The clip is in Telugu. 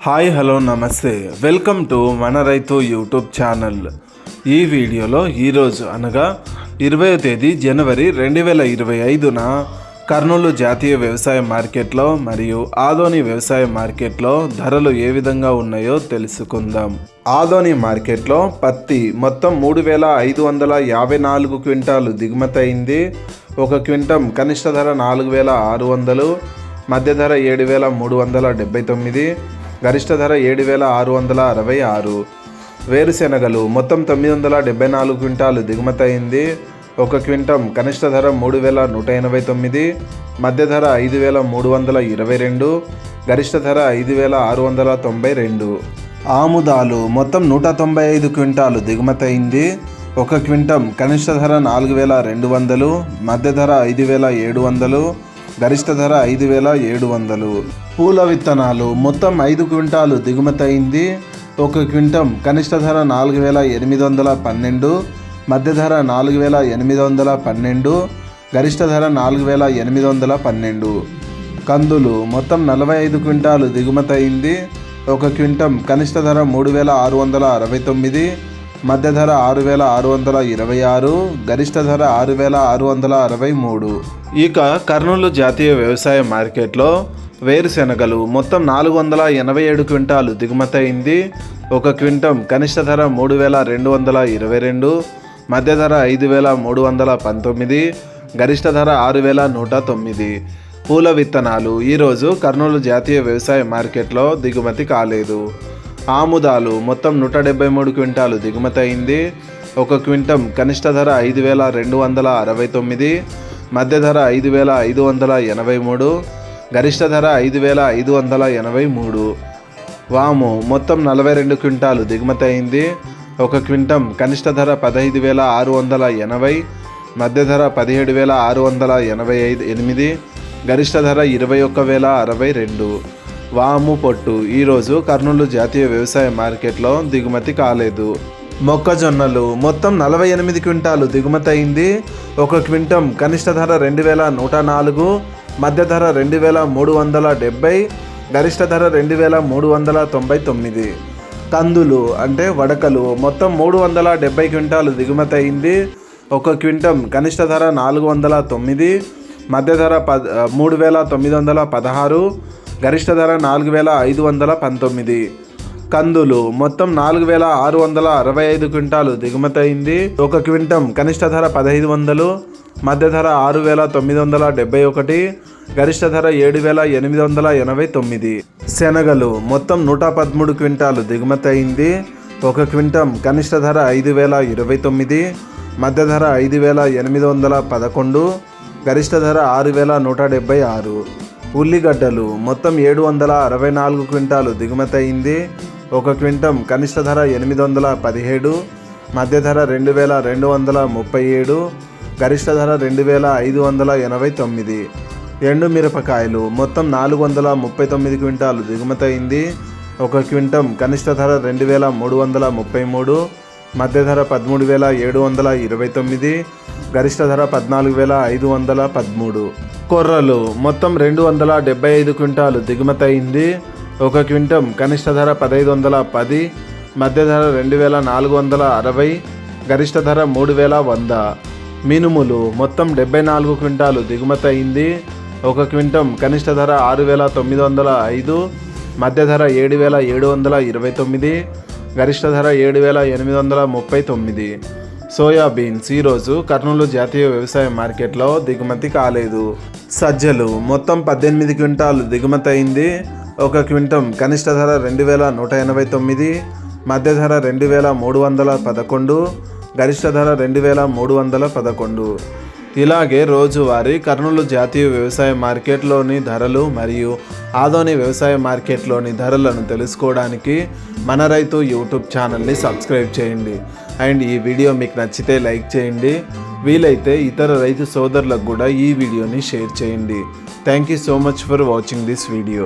హాయ్ హలో నమస్తే, వెల్కమ్ టు మన రైతు యూట్యూబ్ ఛానల్. ఈ వీడియోలో ఈరోజు అనగా 20వ తేదీ జనవరి 2025న కర్నూలు జాతీయ వ్యవసాయ మార్కెట్లో మరియు ఆదోని వ్యవసాయ మార్కెట్లో ధరలు ఏ విధంగా ఉన్నాయో తెలుసుకుందాం. ఆదోని మార్కెట్లో పత్తి మొత్తం 3554 క్వింటాలు దిగుమతి అయింది. ఒక క్వింటం కనిష్ట ధర 4600, మధ్య ధర 7379, గరిష్ట ధర 7666. వేరుశెనగలు మొత్తం 974 క్వింటాలు దిగుమతి అయింది. ఒక క్వింటం కనిష్ట ధర 3189, మధ్య ధర 5322, గరిష్ట ధర 5692. ఆముదాలు మొత్తం 195 క్వింటాలు దిగుమతి అయింది. ఒక క్వింటం కనిష్ట ధర 4200, మధ్య ధర 5700, గరిష్ట ధర 5700. పూల విత్తనాలు మొత్తం 5 క్వింటాలు దిగుమతి అయింది. ఒక క్వింటం కనిష్ట ధర 4812, మధ్య ధర 4812, గరిష్ట ధర 4812. కందులు మొత్తం 45 క్వింటాలు దిగుమతి అయింది. ఒక క్వింటం కనిష్ట ధర 3669, మధ్య ధర 6626, గరిష్ట ధర 6663. ఇక కర్నూలు జాతీయ వ్యవసాయ మార్కెట్లో వేరుశెనగలు మొత్తం 487 క్వింటాలు దిగుమతి అయింది. ఒక క్వింటం కనిష్ట ధర 3222, మధ్య ధర 5319, గరిష్ట ధర 6109. పూల విత్తనాలు ఈరోజు కర్నూలు జాతీయ వ్యవసాయ మార్కెట్లో దిగుమతి కాలేదు. ఆముదాలు మొత్తం 173 క్వింటాలు దిగుమతి అయింది. ఒక క్వింటం కనిష్ట ధర 5269, మధ్య ధర 5583, గరిష్ట ధర 5583. వాము మొత్తం 42 క్వింటాలు దిగుమతి అయింది. ఒక క్వింటం కనిష్ట ధర 15680, మధ్య ధర 17688, గరిష్ట ధర 21062. వాము పొట్టు ఈరోజు కర్నూలు జాతీయ వ్యవసాయ మార్కెట్లో దిగుమతి కాలేదు. మొక్కజొన్నలు మొత్తం 48 క్వింటాలు దిగుమతి అయింది. ఒక క్వింటం కనిష్ట ధర 2104, మధ్య ధర 2370, గరిష్ట ధర 2399. కందులు అంటే వడకలు మొత్తం 370 క్వింటాలు దిగుమతి అయింది. ఒక క్వింటం కనిష్ట ధర 409, మధ్య ధర 3916, గరిష్ట ధర 4519. కందులు మొత్తం 4665 క్వింటాలు దిగుమతి అయింది. ఒక క్వింటం కనిష్ట ధర 1500, మధ్య ధర 6971, గరిష్ట ధర 7889. శనగలు మొత్తం 113 క్వింటాలు దిగుమతి అయింది. ఒక క్వింటం కనిష్ట ధర 5029, మధ్య ధర 5811, గరిష్ట ధర 6176. ఉల్లిగడ్డలు మొత్తం 764 క్వింటాలు దిగుమతి అయింది. ఒక క్వింటం కనిష్ట ధర 817, మధ్య ధర 2237, గరిష్ట ధర 2589. ఎండు మిరపకాయలు మొత్తం 439 క్వింటాలు దిగుమతి అయింది. ఒక క్వింటం కనిష్ట ధర 2333, మధ్య ధర 13729, గరిష్ట ధర 14513. కొర్రలు మొత్తం 275 క్వింటాలు దిగుమతి అయింది. ఒక క్వింటం కనిష్ట ధర 1510, మధ్య ధర 2460, గరిష్ట ధర 3100. మినుములు మొత్తం 74 క్వింటాలు దిగుమతి అయింది. ఒక క్వింటం కనిష్ట ధర 6905, మధ్య ధర 7729, గరిష్ట ధర 7839. సోయాబీన్స్ ఈరోజు కర్నూలు జాతీయ వ్యవసాయ మార్కెట్లో దిగుమతి కాలేదు. సజ్జలు మొత్తం 18 క్వింటాలు దిగుమతి అయింది. ఒక క్వింటం కనిష్ట ధర 2189, మధ్య ధర 2311, గరిష్ట ధర 2311. ఇలాగే రోజువారీ కర్నూలు జాతీయ వ్యవసాయ మార్కెట్లోని ధరలు మరియు ఆదోని వ్యవసాయ మార్కెట్లోని ధరలను తెలుసుకోవడానికి మన రైతు యూట్యూబ్ ఛానల్ని సబ్స్క్రైబ్ చేయండి. అండ్ ఈ వీడియో మీకు నచ్చితే లైక్ చేయండి. వీలైతే ఇతర రైతు సోదరులకు కూడా ఈ వీడియోని షేర్ చేయండి. Thank you so much for watching this video.